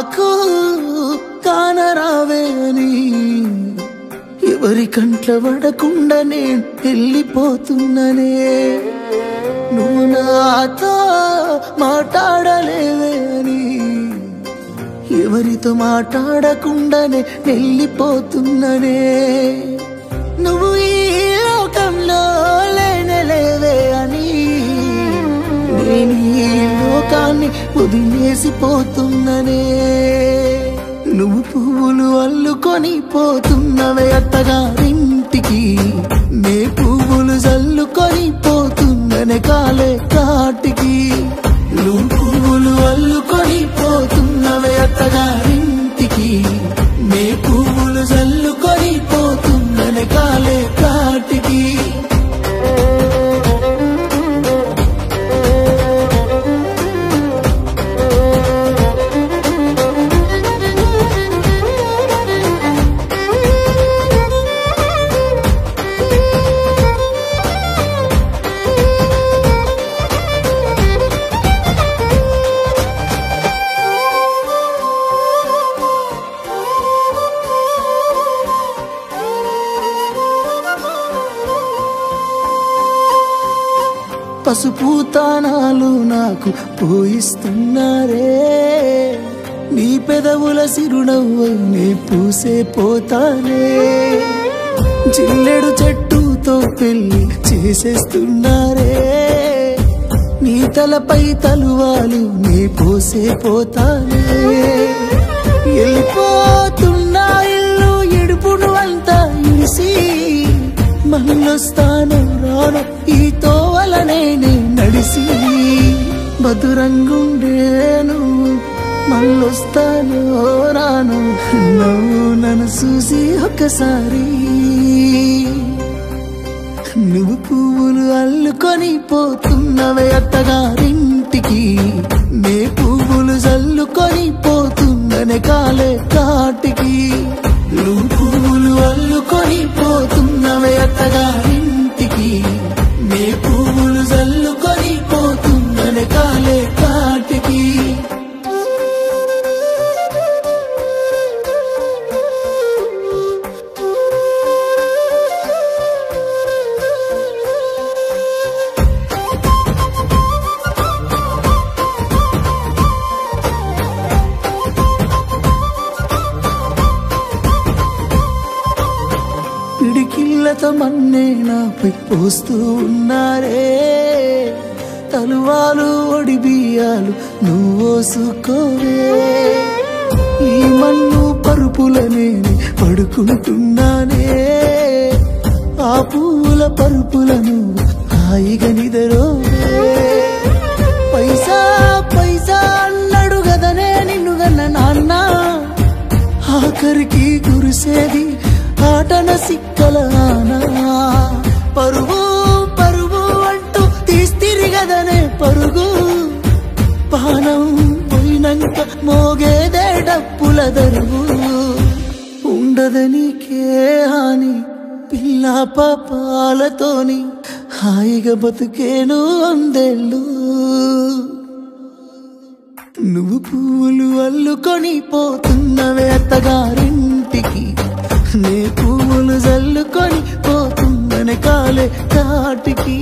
నాకు కానరావే అని ఎవరి కంట్ల పడకుండా నేను వెళ్ళిపోతున్ననే నువ్వు నాతో మాట్లాడలేవే అని ఎవరితో మాట్లాడకుండానే వెళ్ళిపోతున్ననే నువ్వు ఈ లోకంలో లేనలేవే అని నేను ఈ లోకాన్ని వదిలేసిపోతున్ననే నువ్వు పువ్వులు అల్లుకొని పోతున్నవే అత్తగారింటికి నే పువ్వులు జల్లుకొని పోతున్ననే కాలే కాటికి నువ్వు పువ్వులు అల్లుకొని పోతున్నవే అత్తగారింటికి నే పువ్వులు జల్లుకొని పోతున్ననే కాలే కాటికి పసుపు తానాలు నాకు పోయిస్తున్నారే నీ పెదవుల సిరునవ్వై నే పూసే పోతానే జిల్లెడు చెట్టుతో పెళ్లి చేసేస్తున్నారే నీ తలపై తలువాలు నే పోసే పోతానే వెళ్ళిపోతున్నా ఇల్లు ఎడుపును అంతా ఇడిసి మళ్ళొస్తాను రాను ఈ తోవలనే నడిసి బదురంగుండేను మళ్ళొస్తాను రాను నువ్వు నన్ను చూసి ఒకసారి నువ్వు పువ్వులు అల్లుకొని పోతున్నవే అత్తగారింటికి నే పువ్వులు జల్లుకొని పోతున్ననే కాలే కాటికి నువ్వు పువ్వులు అల్లుకొని పోతున్నవే అత్తగారింటికి నే పువ్వులు జల్లుకొని పోతున్ననే కాలే కాటికి పిడికిళ్ళతో మన్నే నాపై పోస్తూ ఉన్నారే తలువాలు ఒడి బియ్యాలు నువ్వోసుకోవే ఈ మన్ను పరుపులనే పడుకుంటున్నానే ఆ పూల పరుపులను హాయిగా నిదరోవే పైసా పైసా అన్నాడు గదనే నిన్ను గన్న నాన్న ఆఖరికి కురిసేది ఆటన సిక్కలానా పరుగు పరుగు అంటూ తీస్తిరిగదనే పరుగు పానం పోయినంక మోగేదే డప్పుల దరువు ఉండదనికే హాని పిల్ల పాపాలతోని హాయిగా బతుకేను వందేళ్ళు నువ్వు పువ్వులు అల్లుకొని పోతున్నవే అత్తగారింటికి నే పువ్వులు జల్లుకొని పోతున్ననే కాలే కాటికి